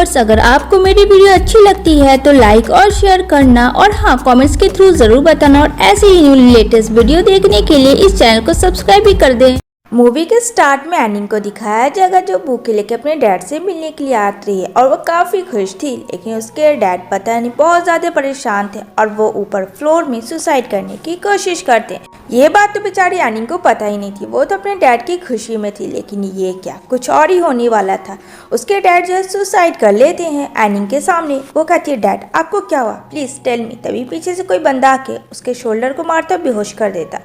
Viewers, अगर आपको मेरी वीडियो अच्छी लगती है तो लाइक और शेयर करना और हाँ, कमेंट्स के थ्रू जरूर बताना और ऐसे ही न्यू लेटेस्ट वीडियो देखने के लिए इस चैनल को सब्सक्राइब भी कर दें। मूवी के स्टार्ट में एनिंग को दिखाया जाएगा जो बुक लेके अपने डैड से मिलने के लिए आती है और वो काफ़ी खुश थी, लेकिन उसके डैड पता नहीं बहुत ज़्यादा परेशान थे और वो ऊपर फ्लोर में सुसाइड करने की कोशिश करते हैं। ये बात तो बेचारी एनिंग को पता ही नहीं थी, वो तो अपने डैड की खुशी में थी, लेकिन ये क्या कुछ और ही होने वाला था। उसके डैड जो है सुसाइड कर लेते हैं एनिंग के सामने। वो कहती है, डैड आपको क्या हुआ, प्लीज़ टेल मी। तभी पीछे से कोई बंदा आके उसके शोल्डर को मारता बेहोश कर देता।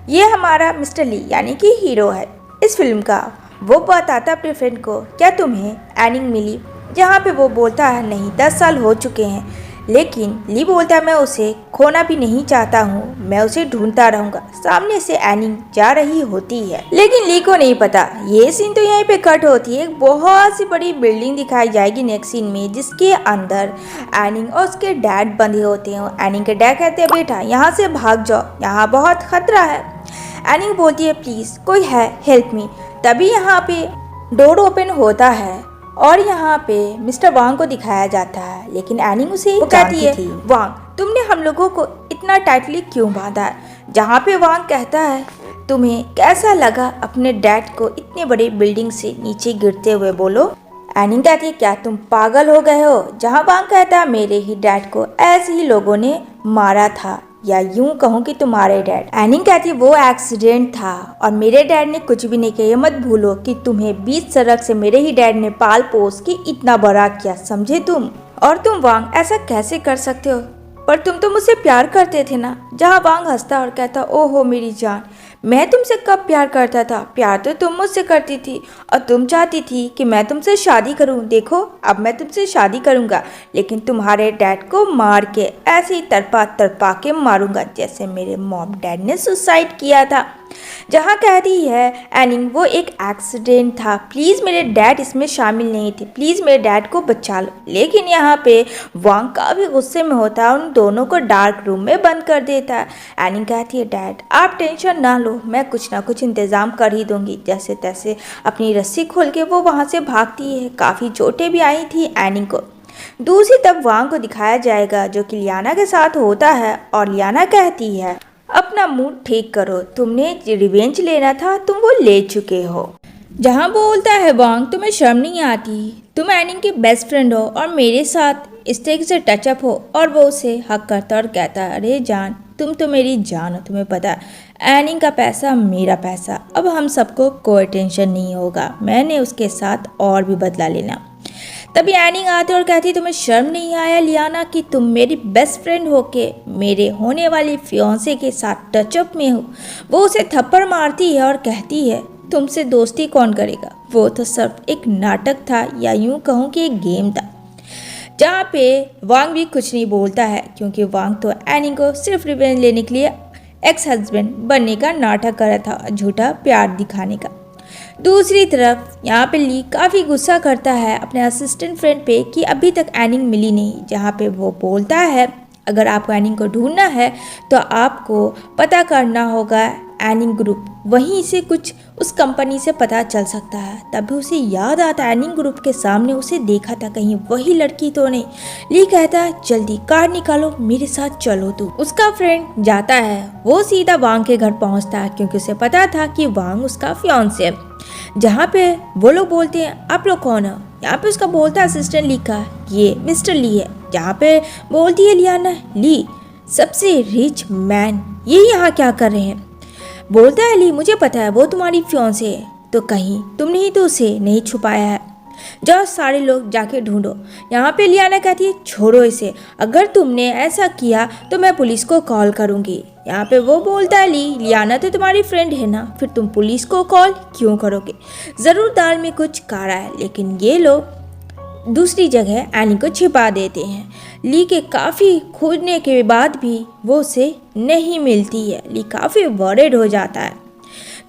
ये हमारा मिस्टर ली यानी कि हीरो है इस फिल्म का। वो बताता अपने फ्रेंड को, क्या तुम्हें एनिंग मिली? जहाँ पे वो बोलता है, नहीं 10 साल हो चुके हैं। लेकिन ली बोलता है, मैं उसे खोना भी नहीं चाहता हूँ, मैं उसे ढूंढता रहूँगा। सामने से एनिंग जा रही होती है, लेकिन ली को नहीं पता। ये सीन तो यहीं पे कट होती है। एक बहुत सी बड़ी बिल्डिंग दिखाई जाएगी नेक्स्ट सीन में, जिसके अंदर एनिंग और उसके डैड बंधे होते हैं। एनिंग के डैड कहते हैं, बेटा यहाँ से भाग जाओ, यहाँ बहुत खतरा है। एनिंग बोलती है, प्लीज़ कोई है, हेल्प मी। तभी यहाँ पे डोर ओपन होता है और यहाँ पे मिस्टर वांग को दिखाया जाता है, लेकिन एनिंग उसे कहती है, वांग तुमने हम लोगों को इतना टाइटली क्यों बांधा है? जहाँ पे वांग कहता है, तुम्हें कैसा लगा अपने डैड को इतने बड़े बिल्डिंग से नीचे गिरते हुए? बोलो। एनिंग कहती है, क्या तुम पागल हो गए हो? जहाँ वांग कहता है, मेरे ही डैड को ऐसे ही लोगों ने मारा था, या यूं कहूँ कि तुम्हारे डैड। एनिंग कहती है, वो एक्सीडेंट था और मेरे डैड ने कुछ भी नहीं किया। ये मत भूलो कि तुम्हें बीच सड़क से मेरे ही डैड ने पाल पोस के इतना बड़ा किया, समझे तुम? और तुम वांग ऐसा कैसे कर सकते हो? पर तुम तो मुझसे प्यार करते थे ना। जहाँ वांग हंसता और कहता, ओहो मेरी जान, मैं तुमसे कब प्यार करता था? प्यार तो तुम मुझसे करती थी और तुम चाहती थी कि मैं तुमसे शादी करूं। देखो अब मैं तुमसे शादी करूंगा, लेकिन तुम्हारे डैड को मार के ऐसे ही तड़पा के मारूंगा, जैसे मेरे मॉम डैड ने सुसाइड किया था। जहाँ कहती है एनिंग, वो एक एक्सीडेंट था, प्लीज़ मेरे डैड इसमें शामिल नहीं थे, प्लीज़ मेरे डैड को बचा लो। लेकिन यहाँ पे वांग काफ़ी गुस्से में होता है, उन दोनों को डार्क रूम में बंद कर देता है। एनिंग कहती है, डैड आप टेंशन ना लो, मैं कुछ ना कुछ इंतज़ाम कर ही दूंगी। जैसे तैसे अपनी रस्सी खोल के वो वहाँ से भागती है। काफ़ी चोटें भी आई थी एनिंग को। दूसरी तरफ वांग को दिखाया जाएगा जो कि लियाना के साथ होता है और लियाना कहती है, अपना मूड ठीक करो, तुमने रिवेंज लेना था, तुम वो ले चुके हो। जहाँ बोलता है वांग, तुम्हें शर्म नहीं आती? तुम एनिंग के बेस्ट फ्रेंड हो और मेरे साथ इस तरीके से टचअप हो। और वो उसे हक करता और कहता, अरे जान तुम तो मेरी जान हो, तुम्हें पता है एनिंग का पैसा मेरा पैसा, अब हम सबको कोई टेंशन नहीं होगा, मैंने उसके साथ और भी बदला लेना। तभी एनिंग आती और कहती, तुम्हें शर्म नहीं आया लियाना कि तुम मेरी बेस्ट फ्रेंड होके मेरे होने वाली फियांसे के साथ टचअप में हो? वो उसे थप्पड़ मारती है और कहती है, तुमसे दोस्ती कौन करेगा? वो तो सिर्फ एक नाटक था, या यूं कहूँ कि एक गेम था। जहाँ पे वांग भी कुछ नहीं बोलता है, क्योंकि वांग तो एनिंग को सिर्फ रिवेंज लेने के लिए एक्स हस्बैंड बनने का नाटक कर रहा था, झूठा प्यार दिखाने का। दूसरी तरफ यहाँ पे ली काफ़ी गुस्सा करता है अपने असिस्टेंट फ्रेंड पे कि अभी तक एनिंग मिली नहीं। जहाँ पे वो बोलता है, अगर आपको एनिंग को ढूंढना है तो आपको पता करना होगा एनिंग ग्रुप, वहीं से कुछ उस कंपनी से पता चल सकता है। तभी उसे याद आता है एनिंग ग्रुप के सामने उसे देखा था, कहीं वही लड़की तो नहीं। ली कहता है, जल्दी कार निकालो, मेरे साथ चलो तू। उसका फ्रेंड जाता है, वो सीधा वांग के घर पहुंचता है, क्योंकि उसे पता था कि वांग उसका फियांसे है। जहाँ पे वो लोग बोलते हैं, आप लोग कौन है? यहाँ पे उसका बोलता है असिस्टेंट ली का, ये मिस्टर ली है। जहाँ पे बोलती है लियाना, ली सबसे रिच मैन, ये यहाँ क्या कर रहे हैं? बोलता है ली, मुझे पता है वो तुम्हारी फियांसे है, तो कहीं तुमने ही तो उसे नहीं छुपाया है, जाओ सारे लोग जाके ढूंढो। यहाँ पे लियाना कहती है, छोड़ो इसे, अगर तुमने ऐसा किया तो मैं पुलिस को कॉल करूँगी। यहाँ पे वो बोलता है, लियाना तो तुम्हारी फ्रेंड है ना, फिर तुम पुलिस को कॉल क्यों करोगे? ज़रूर दाल में कुछ काला है। लेकिन ये लोग दूसरी जगह एनिंग को छिपा देते हैं। ली के काफ़ी खोजने के बाद भी वो उसे नहीं मिलती है। ली काफ़ी वरीड हो जाता है।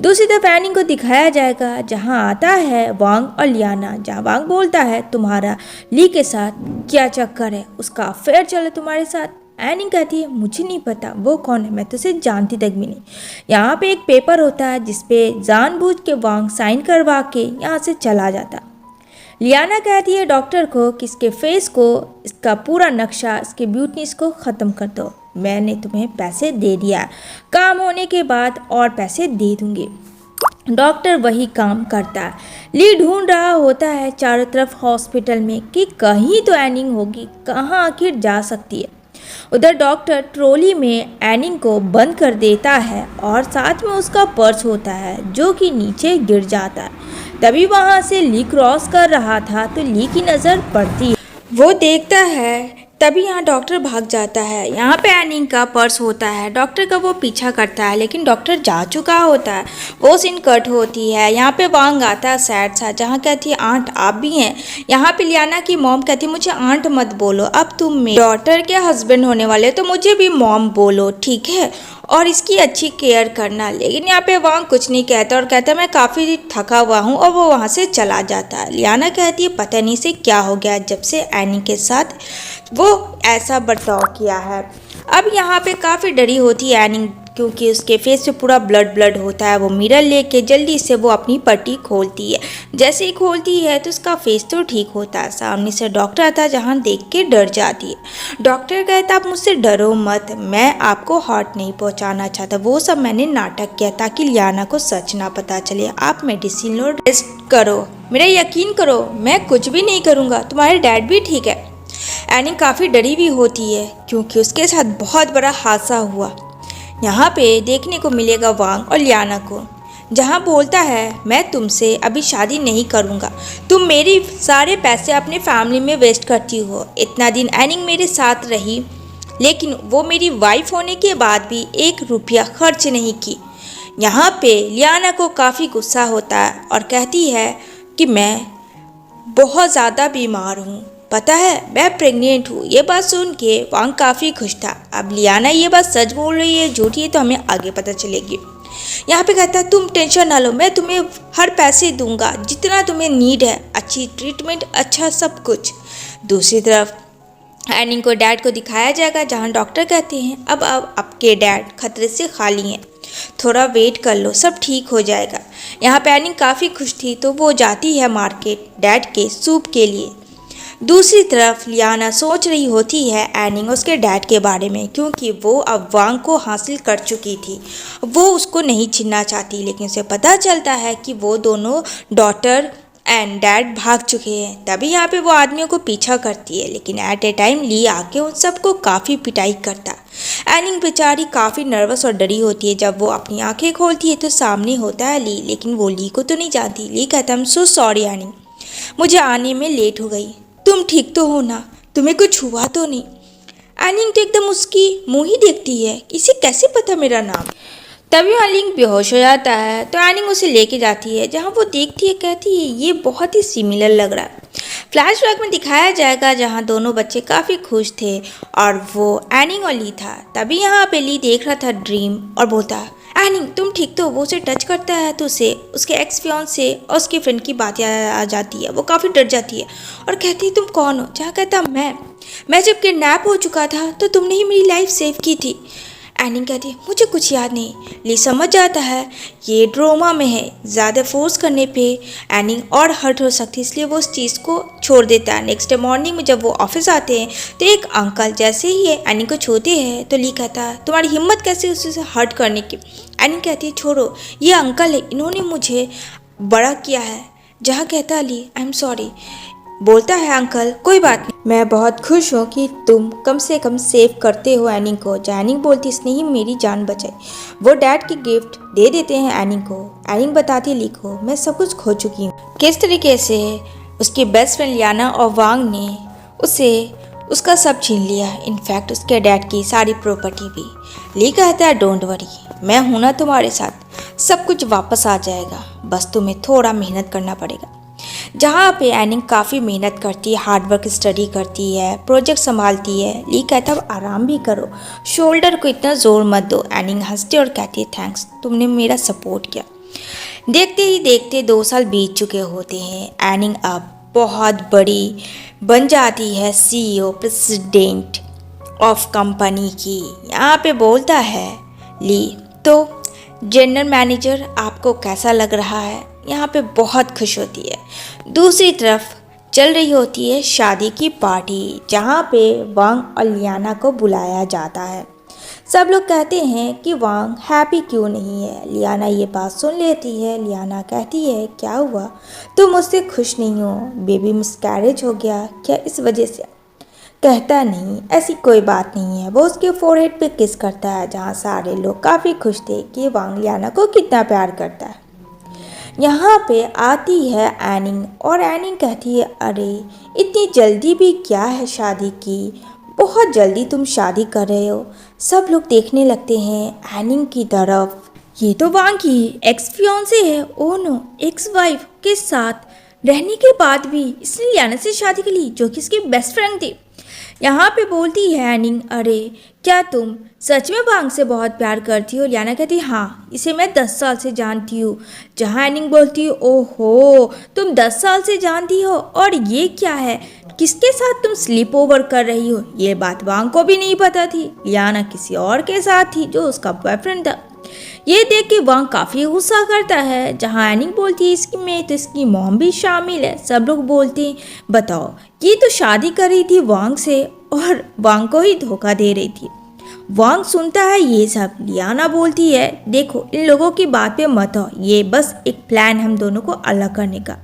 दूसरी तरफ एनिंग को दिखाया जाएगा, जहां आता है वांग और लियाना। जहां वांग बोलता है, तुम्हारा ली के साथ क्या चक्कर है? उसका अफेयर चले तुम्हारे साथ? एनिंग कहती है, मुझे नहीं पता वो कौन है, मैं तो उसे जानती तक भी नहीं। यहाँ पे एक पेपर होता है जिसपे जानबूझ के वांग साइन करवा के यहाँ से चला जाता। लियाना कहती है डॉक्टर को कि इसके फेस को, इसका पूरा नक्शा, इसके ब्यूटीनेस को ख़त्म कर दो। मैंने तुम्हें पैसे दे दिया, काम होने के बाद और पैसे दे दूंगी। डॉक्टर वही काम करता है। ली ढूंढ रहा होता है चारों तरफ हॉस्पिटल में कि कहीं तो एनिंग होगी, कहाँ आखिर जा सकती है। उधर डॉक्टर ट्रॉली में एनिंग को बंद कर देता है और साथ में उसका पर्स होता है जो कि नीचे गिर जाता है। तभी वहाँ से ली क्रॉस कर रहा था तो ली की नज़र पड़ती है। वो देखता है, तभी यहाँ डॉक्टर भाग जाता है। यहाँ पे एनिंग का पर्स होता है, डॉक्टर का वो पीछा करता है लेकिन डॉक्टर जा चुका होता है। वो सीन कट होती है। यहाँ पे वांग आता है सैड सा, जहाँ कहती है आंट आप भी हैं। यहाँ पे लियाना की मॉम कहती है मुझे आंट मत बोलो, अब तुम मेरे डॉटर के हस्बैंड होने वाले तो मुझे भी मॉम बोलो, ठीक है, और इसकी अच्छी केयर करना। लेकिन यहाँ पे वांग कुछ नहीं कहता और कहता है मैं काफ़ी थका हुआ हूँ, और वो वहाँ से चला जाता है। लियाना कहती है पता नहीं से क्या हो गया जब से एनी के साथ वो ऐसा बर्ताव किया है। अब यहाँ पे काफ़ी डरी होती है एनी, क्योंकि उसके फेस पे पूरा ब्लड होता है। वो मिरर लेके जल्दी से वो अपनी पट्टी खोलती है। जैसे ही खोलती है तो उसका फेस तो ठीक होता है। सामने से डॉक्टर आता है, जहाँ देख के डर जाती है। डॉक्टर कहता आप मुझसे डरो मत, मैं आपको हर्ट नहीं पहुंचाना चाहता, वो सब मैंने नाटक किया ताकि लियाना को सच ना पता चले। आप मेडिसिन लो, रेस्ट करो, मेरा यकीन करो, मैं कुछ भी नहीं करूँगा, तुम्हारे डैड भी ठीक है। एनी काफ़ी डरी हुई होती है क्योंकि उसके साथ बहुत बड़ा हादसा हुआ। यहाँ पे देखने को मिलेगा वांग और लियाना को, जहाँ बोलता है मैं तुमसे अभी शादी नहीं करूँगा, तुम मेरी सारे पैसे अपने फैमिली में वेस्ट करती हो। इतना दिन एनिंग मेरे साथ रही लेकिन वो मेरी वाइफ होने के बाद भी 1 रुपया खर्च नहीं की। यहाँ पे लियाना को काफ़ी गुस्सा होता है और कहती है कि मैं बहुत ज़्यादा बीमार हूँ, पता है मैं प्रेग्नेंट हूँ। ये बात सुन के वांग काफ़ी खुश था। अब लियाना ये बात सच बोल रही है झूठी है तो हमें आगे पता चलेगी। यहाँ पे कहता है तुम टेंशन ना लो, मैं तुम्हें हर पैसे दूंगा जितना तुम्हें नीड है, अच्छी ट्रीटमेंट, अच्छा सब कुछ। दूसरी तरफ एनिंग को डैड को दिखाया जाएगा, जहाँ डॉक्टर कहते हैं अब आपके डैड खतरे से खाली हैं, थोड़ा वेट कर लो, सब ठीक हो जाएगा। यहाँ पे एनिंग काफ़ी खुश थी तो वो जाती है मार्केट डैड के सूप के लिए। दूसरी तरफ लियाना सोच रही होती है एनिंग उसके डैड के बारे में, क्योंकि वो अब वांग को हासिल कर चुकी थी, वो उसको नहीं छीनना चाहती। लेकिन उसे पता चलता है कि वो दोनों डॉटर एंड डैड भाग चुके हैं। तभी यहाँ पे वो आदमियों को पीछा करती है, लेकिन एट ए टाइम ली आके उन सबको काफ़ी पिटाई करता। एनिंग बेचारी काफ़ी नर्वस और डरी होती है। जब वो अपनी आंखें खोलती है तो सामने होता है ली, लेकिन वो ली को तो नहीं जानती। ली कहता है सो सॉरी एनिंग, मुझे आने में लेट हो गई, तुम ठीक तो हो ना, तुम्हें कुछ हुआ तो नहीं। एनिंग तो एकदम उसकी मुंह ही देखती है, इसे कैसे पता मेरा नाम। तभी एनिंग बेहोश हो जाता है तो एनिंग उसे लेके जाती है, जहाँ वो देखती है, कहती है ये बहुत ही सिमिलर लग रहा है। फ्लैशबैक में दिखाया जाएगा जहाँ दोनों बच्चे काफ़ी खुश थे और वो एनिंग और ली था। तभी यहाँ पे ली देख रहा था ड्रीम और बोलता है एनिंग तुम ठीक तो। वो उसे टच करता है तो उसे उसके एक्स फियांसे और उसके फ्रेंड की बात याद आ जाती है। वो काफ़ी डर जाती है और कहती है तुम कौन हो। जहाँ कहता मैं जब किडनैप हो चुका था तो तुमने ही मेरी लाइफ सेव की थी। एनिंग कहती है मुझे कुछ याद नहीं। ली समझ जाता है ये ड्रामा में है, ज़्यादा फोर्स करने पे एनिंग और हर्ट हो सकती है, इसलिए वो उस चीज़ को छोड़ देता है। नेक्स्ट डे मॉर्निंग में जब वो ऑफिस आते हैं तो एक अंकल जैसे ही है एनिंग को छूते हैं तो ली कहता है तुम्हारी हिम्मत कैसे उसे हर्ट करने की। एनिंग कहती है छोड़ो, ये अंकल है, इन्होंने मुझे बड़ा किया है। जहाँ कहता है ली आई एम सॉरी। बोलता है अंकल कोई बात नहीं, मैं बहुत खुश हूँ कि तुम कम से कम सेव करते हो एनिंग को। एनिंग बोलती इसने ही मेरी जान बचाई। वो डैड की गिफ्ट दे देते हैं एनिंग को। एनिंग बताती है ली को मैं सब कुछ खो चुकी हूँ। किस तरीके से उसकी बेस्ट फ्रेंड लियाना और वांग ने उसे उसका सब छीन लिया, इनफैक्ट उसके डैड की सारी प्रॉपर्टी भी। ली कहता है डोंट वरी, मैं हूं ना तुम्हारे साथ, सब कुछ वापस आ जाएगा, बस तुम्हें थोड़ा मेहनत करना पड़ेगा। जहाँ पे एनिंग काफ़ी मेहनत करती है, हार्डवर्क स्टडी करती है, प्रोजेक्ट संभालती है। ली कहता है आराम भी करो, शोल्डर को इतना ज़ोर मत दो। एनिंग हंसती और कहती है थैंक्स, तुमने मेरा सपोर्ट किया। देखते ही देखते 2 साल बीत चुके होते हैं। एनिंग अब बहुत बड़ी बन जाती है, CEO प्रेसिडेंट ऑफ कंपनी की। यहाँ पे बोलता है ली तो जनरल मैनेजर आपको कैसा लग रहा है। यहाँ पे बहुत खुश होती है। दूसरी तरफ चल रही होती है शादी की पार्टी, जहाँ पे वांग और लियाना को बुलाया जाता है। सब लोग कहते हैं कि वांग हैप्पी क्यों नहीं है। लियाना ये बात सुन लेती है। लियाना कहती है, क्या हुआ, तुम मुझसे खुश नहीं हो? बेबी मिसकैरेज हो गया क्या इस वजह से? कहता नहीं, ऐसी कोई बात नहीं है। वो उसके फोरहेड पे किस करता है, जहाँ सारे लोग काफ़ी खुश थे कि वांग लियाना को कितना प्यार करता है। यहाँ पे आती है एनिंग और एनिंग कहती है, अरे इतनी जल्दी भी क्या है शादी की, बहुत जल्दी तुम शादी कर रहे हो। सब लोग देखने लगते हैं एनिंग की तरफ। ये तो वांग की एक्स फियोंसे है। ओ नो, एक्स वाइफ के साथ रहने के बाद भी इसने लियाना से शादी कर ली, जो कि इसकी बेस्ट फ्रेंड थी। यहाँ पे बोलती है एनिंग, अरे क्या तुम सच में वांग से बहुत प्यार करती हो? लियाना कहती है, हाँ, इसे मैं 10 साल से जानती हूँ। जहाँ एनिंग बोलती है, ओहो, तुम 10 साल से जानती हो, और ये क्या है, किसके साथ तुम स्लीप ओवर कर रही हो? ये बात वांग को भी नहीं पता थी। लियाना किसी और के साथ थी, जो उसका बॉयफ्रेंड था। ये देख के वांग काफ़ी गुस्सा करता है। जहाँ एनिंग बोलती है, इसकी में तो इसकी मॉम भी शामिल है। सब लोग बोलते हैं, बताओ, ये तो शादी कर रही थी वांग से और वांग को ही धोखा दे रही थी। वांग सुनता है ये सब। लियाना बोलती है, देखो, इन लोगों की बात पे मत आओ, ये बस एक प्लान हम दोनों को अलग करने का।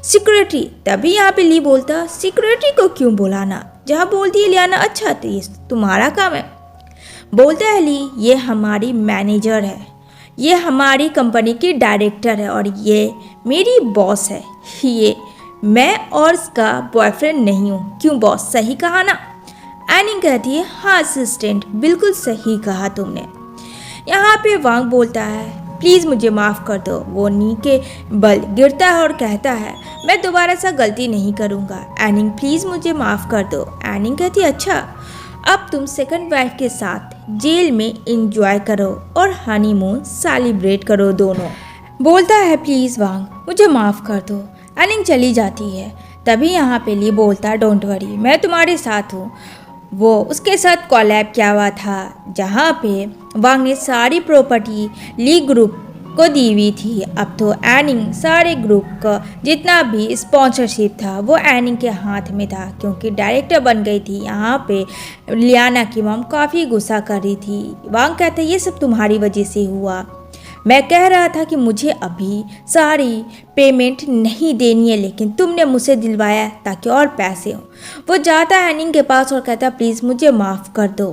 सिक्योरिटी, तभी यहाँ पे ली बोलता, सिक्योरिटी को क्यों बुलाना? जहाँ बोलती है लियाना, अच्छा तो ये तुम्हारा काम है। बोलता है ली, ये हमारी मैनेजर है, ये हमारी कंपनी की डायरेक्टर है, और ये मेरी बॉस है। ये मैं और इसका बॉयफ्रेंड नहीं हूँ। क्यों बॉस, सही कहा ना? एनिंग कहती है, हाँ असिस्टेंट, बिल्कुल सही कहा तुमने। यहाँ पे वांग बोलता है, प्लीज़ मुझे माफ़ कर दो। वो नी के बल गिरता है और कहता है, मैं दोबारा सा गलती नहीं करूँगा। एनिंग, प्लीज़ मुझे माफ़ कर दो। एनिंग कहती है, अच्छा, अब तुम सेकंड वाइफ के साथ जेल में इंजॉय करो और हनीमून सेलिब्रेट करो दोनों। बोलता है, प्लीज़ वांग, मुझे माफ़ कर दो। एनिंग चली जाती है। तभी यहाँ पे ली बोलता है, डोंट वरी, मैं तुम्हारे साथ हूँ। वो उसके साथ कॉलैब किया हुआ था, जहाँ पे वांग ने सारी प्रॉपर्टी ली ग्रुप को दी हुई थी। अब तो एनिंग सारे ग्रुप का जितना भी स्पॉन्सरशिप था वो एनिंग के हाथ में था, क्योंकि डायरेक्टर बन गई थी। यहाँ पे लियाना की मॉम काफ़ी गुस्सा कर रही थी। वांग कहता है, ये सब तुम्हारी वजह से हुआ। मैं कह रहा था कि मुझे अभी सारी पेमेंट नहीं देनी है, लेकिन तुमने मुझसे दिलवाया ताकि और पैसे हो। वो जाता है एनिंग के पास और कहता है, प्लीज़ मुझे माफ़ कर दो।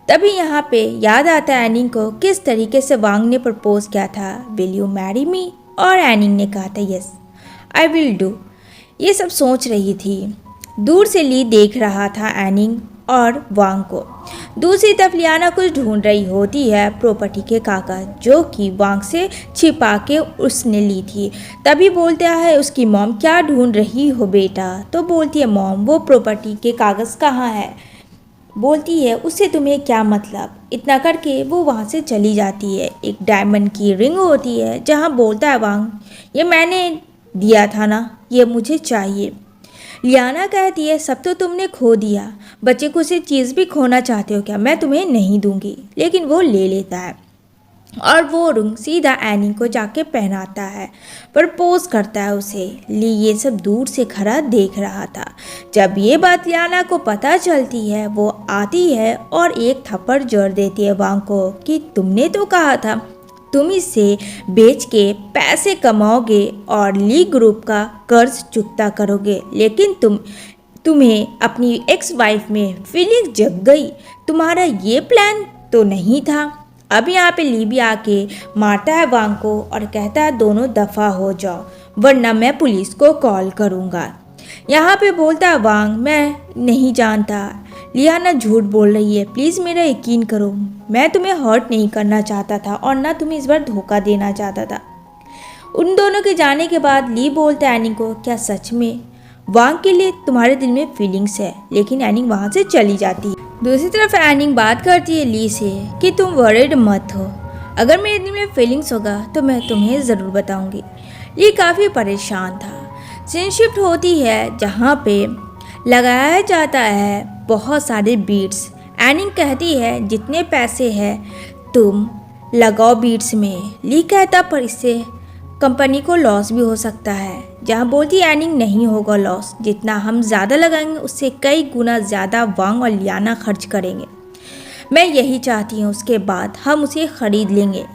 तभी यहाँ पे याद आता है एनिंग को किस तरीके से वांग ने प्रपोज किया था, विल यू मैरी मी? और एनिंग ने कहा था, यस आई विल डू। ये सब सोच रही थी। दूर से ली देख रहा था एनिंग और वांग को। दूसरी तरफ लियाना कुछ ढूंढ रही होती है, प्रॉपर्टी के कागज, जो कि वांग से छिपा के उसने ली थी। तभी बोलता है उसकी मॉम, क्या ढूंढ रही हो बेटा? तो बोलती है, मॉम, वो प्रॉपर्टी के कागज़ कहाँ है? बोलती है, उससे तुम्हें क्या मतलब? इतना करके वो वहाँ से चली जाती है। एक डायमंड की रिंग होती है, जहाँ बोलता है वांग, ये मैंने दिया था ना, ये मुझे चाहिए। लियाना कहती है, सब तो तुमने खो दिया, बच्चे को से चीज़ भी खोना चाहते हो क्या? मैं तुम्हें नहीं दूंगी। लेकिन वो ले लेता है और वो रिंग सीधा एनिंग को जाके पहनाता है, प्रपोज करता है उसे। ली ये सब दूर से खड़ा देख रहा था। जब ये बात लियाना को पता चलती है, वो आती है और एक थप्पड़ जड़ देती है वांग को कि तुमने तो कहा था तुम इसे बेच के पैसे कमाओगे और ली ग्रुप का कर्ज चुकता करोगे, लेकिन तुम्हें अपनी एक्स वाइफ में फीलिंग जग गई। तुम्हारा ये प्लान तो नहीं था। अब यहाँ पे ली भी आके मारता है वांग को और कहता है, दोनों दफ़ा हो जाओ, वरना मैं पुलिस को कॉल करूँगा। यहाँ पे बोलता है वांग, मैं नहीं जानता। लियाना झूठ बोल रही है, प्लीज़ मेरा यकीन करो, मैं तुम्हें हर्ट नहीं करना चाहता था और ना तुम्हें इस बार धोखा देना चाहता था। उन दोनों के जाने के बाद ली बोलता है एनिंग को, क्या सच में वांग के लिए तुम्हारे दिल में फीलिंग्स है? लेकिन एनिंग वहाँ से चली जाती है। दूसरी तरफ एनिंग बात करती है ली से कि तुम वरीड मत हो, अगर मेरे दिल में फीलिंग्स होगा तो मैं तुम्हें ज़रूर बताऊंगी। ली काफ़ी परेशान था। सीन शिफ्ट होती है, जहाँ पे लगाया जाता है बहुत सारे बीट्स। एनिंग कहती है, जितने पैसे हैं तुम लगाओ बीट्स में। ली कहता, पर इससे कंपनी को लॉस भी हो सकता है। जहाँ बोलती एनिंग नहीं होगा लॉस, जितना हम ज़्यादा लगाएंगे उससे कई गुना ज़्यादा वांग और लियाना खर्च करेंगे। मैं यही चाहती हूँ, उसके बाद हम उसे ख़रीद लेंगे।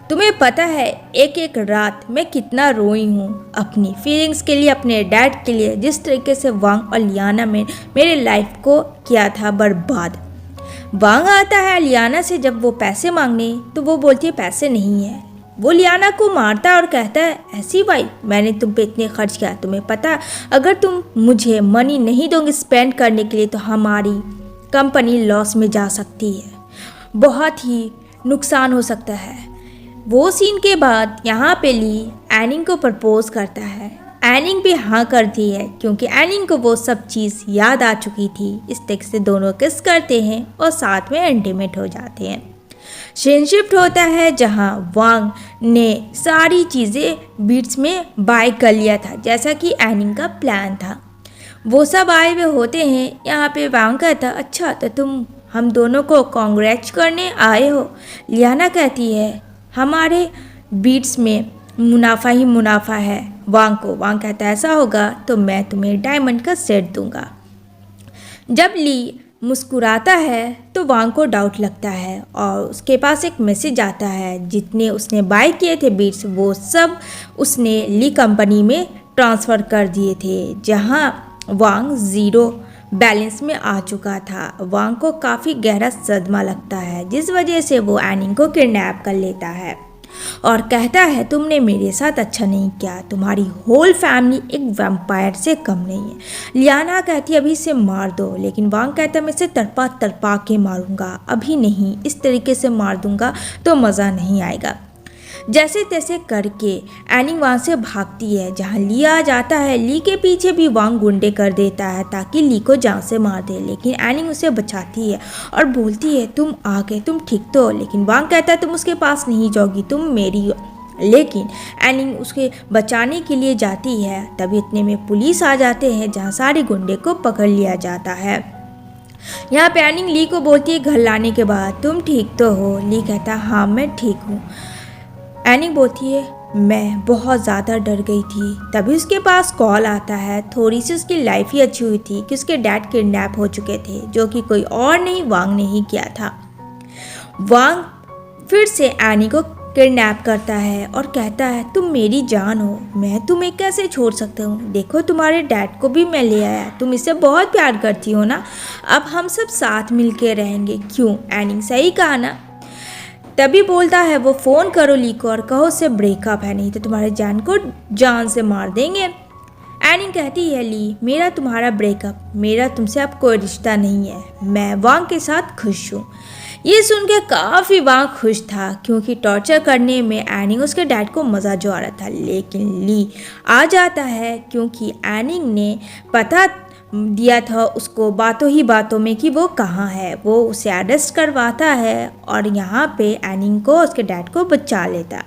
तुम्हें पता है एक एक रात मैं कितना रोई हूँ अपनी फीलिंग्स के लिए, अपने डैड के लिए, जिस तरीके से वांग और लियाना में मेरे लाइफ को किया था बर्बाद। वांग आता है लियाना से जब वो पैसे मांगने, तो वो बोलती है पैसे नहीं है। वो लियाना को मारता है और कहता है ऐसी भाई मैंने तुम पे इतने खर्च किया, तुम्हें पता है अगर तुम मुझे मनी नहीं दोगे स्पेंड करने के लिए तो हमारी कंपनी लॉस में जा सकती है, बहुत ही नुकसान हो सकता है। वो सीन के बाद यहाँ पे ली एनिंग को प्रपोज करता है। एनिंग भी हाँ करती है क्योंकि एनिंग को वो सब चीज़ याद आ चुकी थी। इस तरीके से दोनों किस करते हैं और साथ में इंटीमेट हो जाते हैं। सीन शिफ्ट होता है जहाँ वांग ने सारी चीज़ें बीट्स में बाय कर लिया था जैसा कि एनिंग का प्लान था। वो सब आए हुए होते हैं। यहाँ पे वांग कहता अच्छा तो तुम हम दोनों को कांग्रेच करने आए हो। लियाना कहती है हमारे बीट्स में मुनाफा ही मुनाफा है वांग को। वांग कहता है ऐसा होगा तो मैं तुम्हें डायमंड का सेट दूंगा। जब ली मुस्कुराता है तो वांग को डाउट लगता है और उसके पास एक मैसेज आता है, जितने उसने बाय किए थे बीट्स वो सब उसने ली कंपनी में ट्रांसफ़र कर दिए थे, जहां वांग ज़ीरो बैलेंस में आ चुका था। वांग को काफ़ी गहरा सदमा लगता है, जिस वजह से वो एनिंग को किडनैप कर लेता है और कहता है तुमने मेरे साथ अच्छा नहीं किया, तुम्हारी होल फैमिली एक वैम्पायर से कम नहीं है। लियाना कहती है अभी इसे मार दो, लेकिन वांग कहता है मैं इसे तड़पा तड़पा के मारूंगा, अभी नहीं, इस तरीके से मार दूंगा तो मज़ा नहीं आएगा। जैसे तैसे करके एनिंग वहाँ से भागती है। जहाँ ली आ जाता है, ली के पीछे भी वांग गुंडे कर देता है ताकि ली को जान से मार दे, लेकिन एनिंग उसे बचाती है और बोलती है तुम आ गए, तुम ठीक तो हो। लेकिन वांग कहता है तुम उसके पास नहीं जाओगी, तुम मेरी हो। लेकिन एनिंग उसके बचाने के लिए जाती है। तभी इतने में पुलिस आ जाते हैं जहाँ सारे गुंडे को पकड़ लिया जाता है। यहाँ पे एनिंग ली को बोलती है घर लाने के बाद तुम ठीक तो हो। ली कहता है हाँ मैं ठीक हूँ। एनिंग बोलती है मैं बहुत ज़्यादा डर गई थी। तभी उसके पास कॉल आता है। थोड़ी सी उसकी लाइफ ही अच्छी हुई थी कि उसके डैड किडनैप हो चुके थे, जो कि कोई और नहीं वांग ने ही किया था। वांग फिर से एनी को किडनैप करता है और कहता है तुम मेरी जान हो, मैं तुम्हें कैसे छोड़ सकता हूँ, देखो तुम्हारे डैड को भी मैं ले आया, तुम इससे बहुत प्यार करती हो ना, अब हम सब साथ मिलके रहेंगे। क्यों एनिंग सही कहा ना। तभी बोलता है वो फ़ोन करो ली को और कहो उससे ब्रेकअप है, नहीं तो तुम्हारे जान को जान से मार देंगे। एनिंग कहती है ली मेरा तुम्हारा ब्रेकअप, मेरा तुमसे अब कोई रिश्ता नहीं है, मैं वांग के साथ खुश हूँ। ये सुन के काफ़ी वांग खुश था क्योंकि टॉर्चर करने में एनिंग उसके डैड को मज़ा जो आ रहा था। लेकिन ली आ जाता है क्योंकि एनिंग ने पता दिया था उसको बातों ही बातों में कि वो कहाँ है। वो उसे अरेस्ट करवाता है और यहाँ पे एनिंग को उसके डैड को बचा लेता।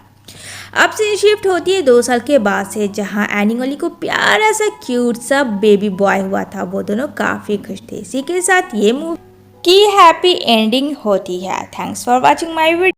अब सीन शिफ्ट होती है 2 साल के बाद से, जहाँ एनिंग और ली को प्यारा सा क्यूट सा बेबी बॉय हुआ था। वो दोनों काफ़ी खुश थे। इसी के साथ ये मूवी की हैप्पी एंडिंग होती है। Thanks for watching my video.